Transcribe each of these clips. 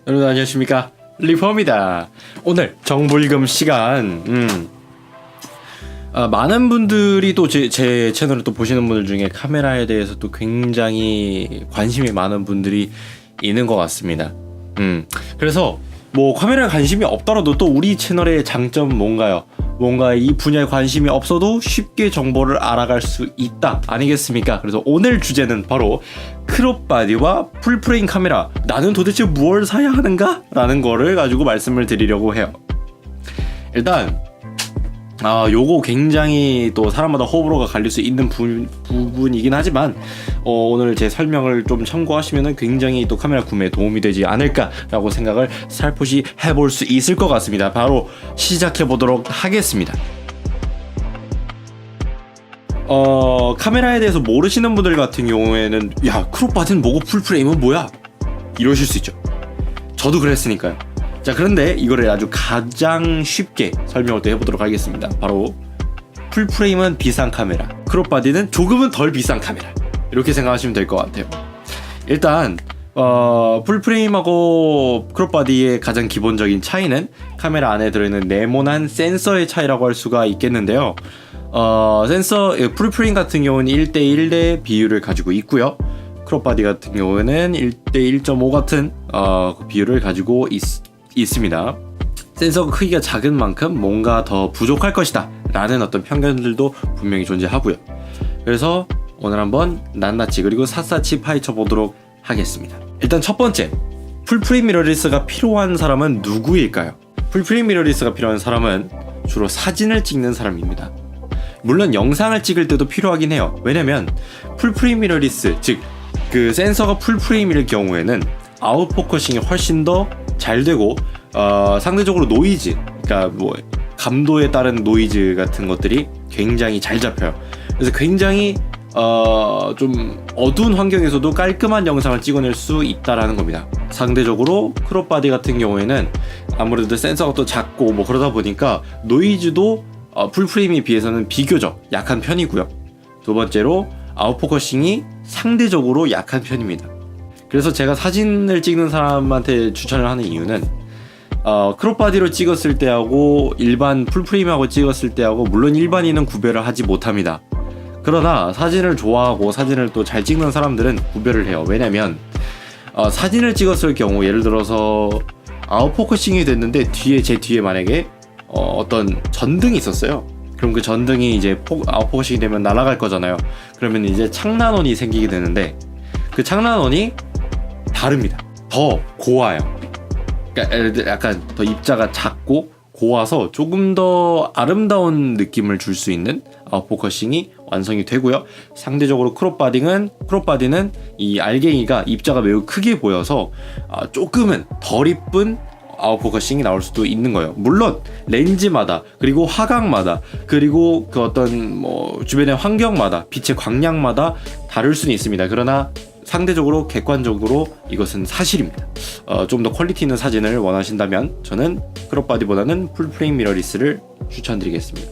여러분 안녕하십니까, 리퍼입니다. 오늘 정불금 시간. 많은 분들이 또 제 채널을 또 보시는 분들 중에 카메라에 대해서 또 굉장히 관심이 많은 분들이 있는 것 같습니다. 그래서 뭐 카메라에 관심이 없더라도 또 우리 채널의 장점 뭔가요? 뭔가 이 분야에 관심이 없어도 쉽게 정보를 알아갈 수 있다 아니겠습니까? 그래서 오늘 주제는 바로 크롭바디와 풀프레임 카메라, 나는 도대체 무엇을 사야 하는가? 라는 거를 가지고 말씀을 드리려고 해요. 일단 요거 굉장히 또 사람마다 호불호가 갈릴 수 있는 부분이긴 하지만 오늘 제 설명을 좀 참고하시면 굉장히 또 카메라 구매에 도움이 되지 않을까라고 생각을 살포시 해볼 수 있을 것 같습니다. 바로 시작해 보도록 하겠습니다. 카메라에 대해서 모르시는 분들 같은 경우에는 야, 크롭바디는 뭐고 풀프레임은 뭐야? 이러실 수 있죠. 저도 그랬으니까요. 자, 그런데 이거를 아주 가장 쉽게 설명을 또 해보도록 하겠습니다. 바로 풀프레임은 비싼 카메라, 크롭바디는 조금은 덜 비싼 카메라, 이렇게 생각하시면 될 것 같아요. 일단 풀프레임하고 크롭바디의 가장 기본적인 차이는 카메라 안에 들어있는 네모난 센서의 차이라고 할 수가 있겠는데요. 풀프레임 같은 경우는 1:1의 비율을 가지고 있고요. 크롭바디 같은 경우에는 1:1.5 같은 비율을 가지고 있습니다. 센서가 크기가 작은 만큼 뭔가 더 부족할 것이다 라는 어떤 편견들도 분명히 존재하고요. 그래서 오늘 한번 낱낱이 그리고 샅샅이 파헤쳐 보도록 하겠습니다. 일단 첫 번째, 풀프레임 미러리스가 필요한 사람은 누구일까요? 풀프레임 미러리스가 필요한 사람은 주로 사진을 찍는 사람입니다. 물론 영상을 찍을 때도 필요하긴 해요. 왜냐면 풀프레임 미러리스, 즉 그 센서가 풀프레임일 경우에는 아웃포커싱이 훨씬 더 잘 되고 상대적으로 노이즈, 그러니까 뭐 감도에 따른 노이즈 같은 것들이 굉장히 잘 잡혀요. 그래서 굉장히 좀 어두운 환경에서도 깔끔한 영상을 찍어낼 수 있다라는 겁니다. 상대적으로 크롭바디 같은 경우에는 아무래도 센서가 또 작고 뭐 그러다 보니까 노이즈도 풀프레임에 비해서는 비교적 약한 편이고요. 두 번째로 아웃포커싱이 상대적으로 약한 편입니다. 그래서 제가 사진을 찍는 사람한테 추천을 하는 이유는 크롭바디로 찍었을 때하고 일반 풀프레임하고 찍었을 때하고 물론 일반인은 구별을 하지 못합니다. 그러나 사진을 좋아하고 사진을 또 잘 찍는 사람들은 구별을 해요. 왜냐면 사진을 찍었을 경우 예를 들어서 아웃포커싱이 됐는데 제 뒤에 만약에 어떤 전등이 있었어요. 그럼 그 전등이 이제 아웃포커싱이 되면 날아갈 거잖아요. 그러면 이제 창난원이 생기게 되는데 그 창난원이 다릅니다. 더 고와요. 그러니까 약간 더 입자가 작고 고와서 조금 더 아름다운 느낌을 줄 수 있는 아웃포커싱이 완성이 되고요. 상대적으로 크롭바디는 이 알갱이가 입자가 매우 크게 보여서 조금은 덜 이쁜 아웃포커싱이 나올 수도 있는 거예요. 물론 렌즈마다 그리고 화각마다 그리고 그 어떤 뭐 주변의 환경마다 빛의 광량마다 다를 수는 있습니다. 그러나 상대적으로 객관적으로 이것은 사실입니다. 좀 더 퀄리티 있는 사진을 원하신다면 저는 크롭바디보다는 풀프레임 미러리스를 추천드리겠습니다.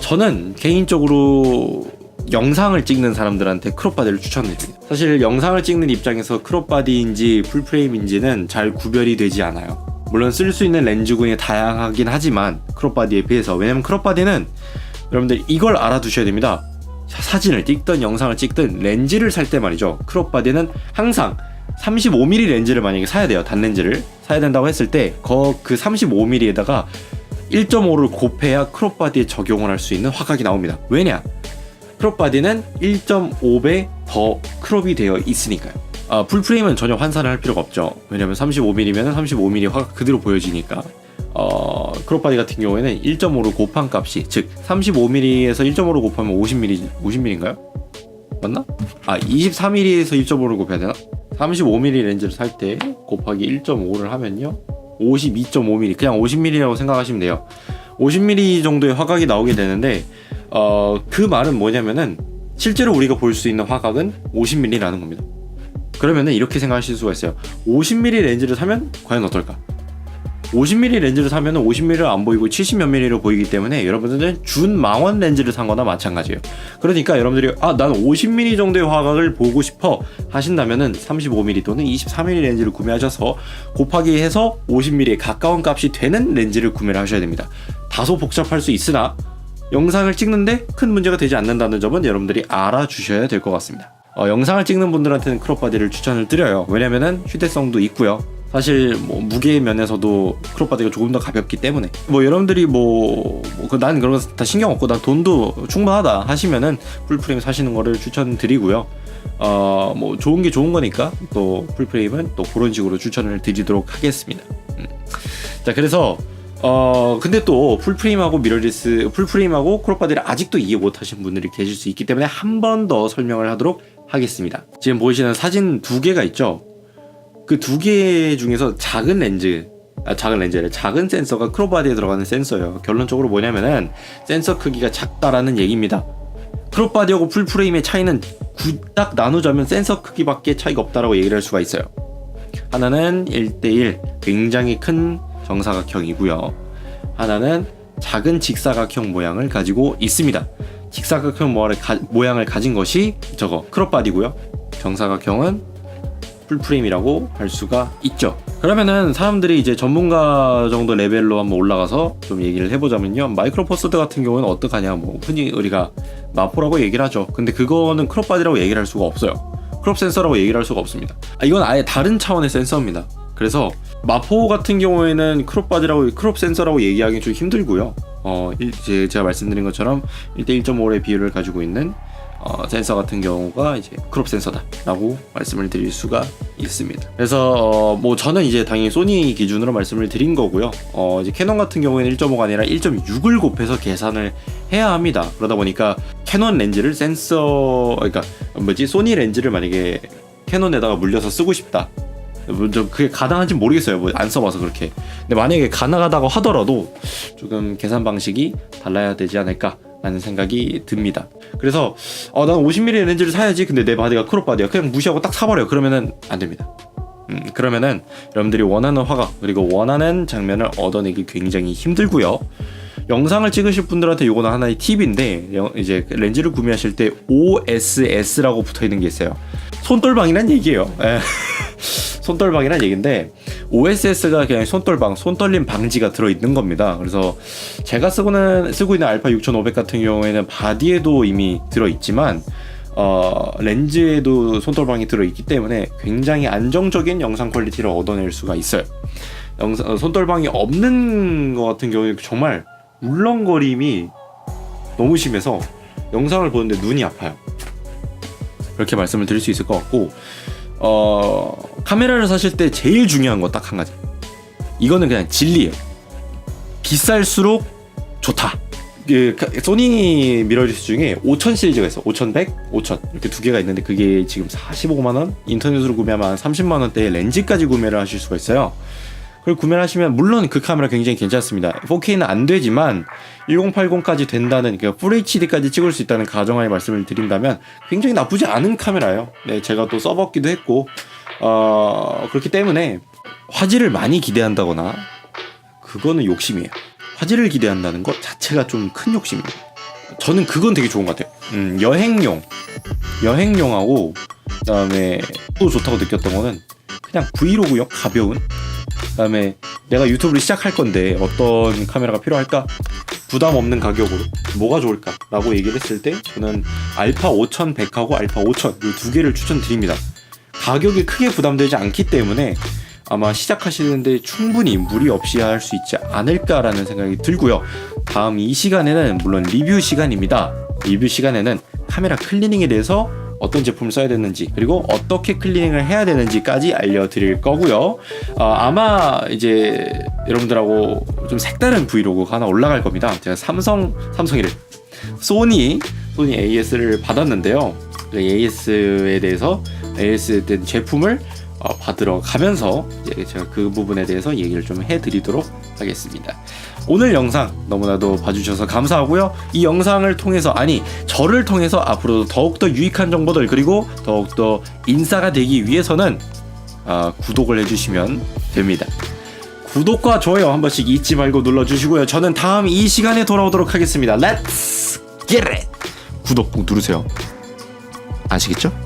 저는 개인적으로 영상을 찍는 사람들한테 크롭바디를 추천드립니다. 사실 영상을 찍는 입장에서 크롭바디인지 풀프레임인지는 잘 구별이 되지 않아요. 물론 쓸 수 있는 렌즈군이 다양하긴 하지만 크롭바디에 비해서, 왜냐면 크롭바디는 여러분들 이걸 알아두셔야 됩니다. 사진을 찍든 영상을 찍든 렌즈를 살 때 말이죠, 크롭바디는 항상 35mm 렌즈를 만약에 사야 돼요. 단렌즈를 사야 된다고 했을 때 그 35mm에다가 1.5를 곱해야 크롭바디에 적용을 할 수 있는 화각이 나옵니다. 왜냐? 크롭바디는 1.5배 더 크롭이 되어 있으니까요. 풀프레임은 전혀 환산을 할 필요가 없죠. 왜냐면 35mm면 35mm 화각 그대로 보여지니까. 크롭바디 같은 경우에는 1.5로 곱한 값이, 즉 35mm에서 1.5로 곱하면 50mm인가요? 맞나? 24mm에서 1.5를 곱해야 되나? 35mm 렌즈를 살 때 곱하기 1.5를 하면요 52.5mm, 그냥 50mm라고 생각하시면 돼요. 50mm 정도의 화각이 나오게 되는데 그 말은 뭐냐면은 실제로 우리가 볼 수 있는 화각은 50mm라는 겁니다. 그러면은 이렇게 생각하실 수가 있어요. 50mm 렌즈를 사면 과연 어떨까? 50mm 렌즈를 사면 50mm를 안 보이고 70몇 mm로 보이기 때문에 여러분들은 준망원 렌즈를 산 거나 마찬가지예요. 그러니까 여러분들이 난 50mm 정도의 화각을 보고 싶어 하신다면은 35mm 또는 24mm 렌즈를 구매하셔서 곱하기 해서 50mm에 가까운 값이 되는 렌즈를 구매를 하셔야 됩니다. 다소 복잡할 수 있으나 영상을 찍는데 큰 문제가 되지 않는다는 점은 여러분들이 알아주셔야 될 것 같습니다. 영상을 찍는 분들한테는 크롭바디를 추천을 드려요. 왜냐면은 휴대성도 있고요. 사실 무게 면에서도 크롭바디가 조금 더 가볍기 때문에 여러분들이 난 그런 거 다 신경 없고 난 돈도 충분하다 하시면은 풀프레임 사시는 거를 추천드리고요. 좋은 게 좋은 거니까 또 풀프레임은 또 그런 식으로 추천을 드리도록 하겠습니다. 자, 그래서 근데 또 풀프레임하고 미러리스, 풀프레임하고 크롭바디를 아직도 이해 못하신 분들이 계실 수 있기 때문에 한 번 더 설명을 하도록 하겠습니다. 지금 보이시는 사진 두 개가 있죠. 그 두 개 중에서 작은 센서가 크롭바디에 들어가는 센서예요. 결론적으로 뭐냐면은 센서 크기가 작다라는 얘기입니다. 크롭바디하고 풀프레임의 차이는 딱 나누자면 센서 크기밖에 차이가 없다라고 얘기를 할 수가 있어요. 하나는 1:1 굉장히 큰 정사각형이고요. 하나는 작은 직사각형 모양을 가지고 있습니다. 직사각형 모양을 가진 것이 저거 크롭바디고요. 정사각형은 풀프레임이라고 할 수가 있죠. 그러면은 사람들이 이제 전문가 정도 레벨로 한번 올라가서 좀 얘기를 해보자면요, 마이크로 포 서드 같은 경우는 어떡하냐, 흔히 우리가 마포라고 얘기를 하죠. 근데 그거는 크롭바디라고 얘기를 할 수가 없어요. 크롭 센서라고 얘기를 할 수가 없습니다. 이건 아예 다른 차원의 센서입니다. 그래서 마포 같은 경우에는 크롭 센서라고 얘기하기 좀 힘들고요. 이제 제가 말씀드린 것처럼 1:1.5의 비율을 가지고 있는 센서 같은 경우가 이제 크롭 센서다라고 말씀을 드릴 수가 있습니다. 그래서 저는 이제 당연히 소니 기준으로 말씀을 드린 거고요. 이제 캐논 같은 경우에는 1.5가 아니라 1.6을 곱해서 계산을 해야 합니다. 그러다 보니까 캐논 렌즈를 소니 렌즈를 만약에 캐논에다가 물려서 쓰고 싶다. 그게 가능한지 모르겠어요. 안 써봐서 그렇게. 근데 만약에 가능하다고 하더라도 조금 계산 방식이 달라야 되지 않을까 라는 생각이 듭니다. 그래서 난 50mm 렌즈를 사야지. 근데 내 바디가 크롭바디야. 그냥 무시하고 딱 사버려요. 그러면은 안 됩니다. 그러면은 여러분들이 원하는 화각 그리고 원하는 장면을 얻어내기 굉장히 힘들고요. 영상을 찍으실 분들한테 요거는 하나의 팁인데, 이제 렌즈를 구매하실 때 OSS라고 붙어있는 게 있어요. 손떨방이란 얘기예요. 손떨방이란 얘기인데, OSS가 그냥 손떨림 방지가 들어있는 겁니다. 그래서 제가 쓰고 있는 알파 6500 같은 경우에는 바디에도 이미 들어있지만 렌즈에도 손떨방이 들어있기 때문에 굉장히 안정적인 영상 퀄리티를 얻어낼 수가 있어요. 손떨방이 없는 것 같은 경우에 정말 울렁거림이 너무 심해서 영상을 보는데 눈이 아파요. 그렇게 말씀을 드릴 수 있을 것 같고, 카메라를 사실 때 제일 중요한 거 딱 한 가지. 이거는 그냥 진리예요. 비쌀수록 좋다. 소니 미러리스 중에 5000 시리즈가 있어. 5100, 5000 이렇게 두 개가 있는데 그게 지금 45만원? 인터넷으로 구매하면 한 30만원대에 렌즈까지 구매를 하실 수가 있어요. 그걸 구매를 하시면 물론 그 카메라 굉장히 괜찮습니다. 4K는 안 되지만 1080까지 된다는, 그러니까 FHD까지 찍을 수 있다는 가정하에 말씀을 드린다면 굉장히 나쁘지 않은 카메라예요. 네, 제가 또 써봤기도 했고, 그렇기 때문에 화질을 많이 기대한다거나 그거는 욕심이에요. 화질을 기대한다는 것 자체가 좀 큰 욕심이에요. 저는 그건 되게 좋은 것 같아요. 여행용하고 그다음에 또 좋다고 느꼈던 거는 그냥 브이로그용 가벼운, 그다음에 내가 유튜브를 시작할 건데 어떤 카메라가 필요할까? 부담 없는 가격으로 뭐가 좋을까? 라고 얘기를 했을 때 저는 알파 5100하고 알파 5000 이 두 개를 추천드립니다. 가격이 크게 부담되지 않기 때문에 아마 시작하시는데 충분히 무리 없이 할 수 있지 않을까라는 생각이 들고요. 다음 이 시간에는 물론 리뷰 시간입니다. 리뷰 시간에는 카메라 클리닝에 대해서 어떤 제품을 써야 되는지, 그리고 어떻게 클리닝을 해야 되는지까지 알려드릴 거고요. 아마 이제 여러분들하고 좀 색다른 브이로그가 하나 올라갈 겁니다. 제가 삼성이래. 소니 AS를 받았는데요. AS에 대해서 AS 된 제품을 받으러 가면서 제가 그 부분에 대해서 얘기를 좀 해드리도록 하겠습니다. 오늘 영상 너무나도 봐주셔서 감사하고요. 이 영상을 통해서, 저를 통해서 앞으로도 더욱더 유익한 정보들, 그리고 더욱더 인싸가 되기 위해서는 구독을 해주시면 됩니다. 구독과 좋아요 한 번씩 잊지 말고 눌러주시고요. 저는 다음 이 시간에 돌아오도록 하겠습니다. Let's get it! 구독 꼭 누르세요. 아시겠죠?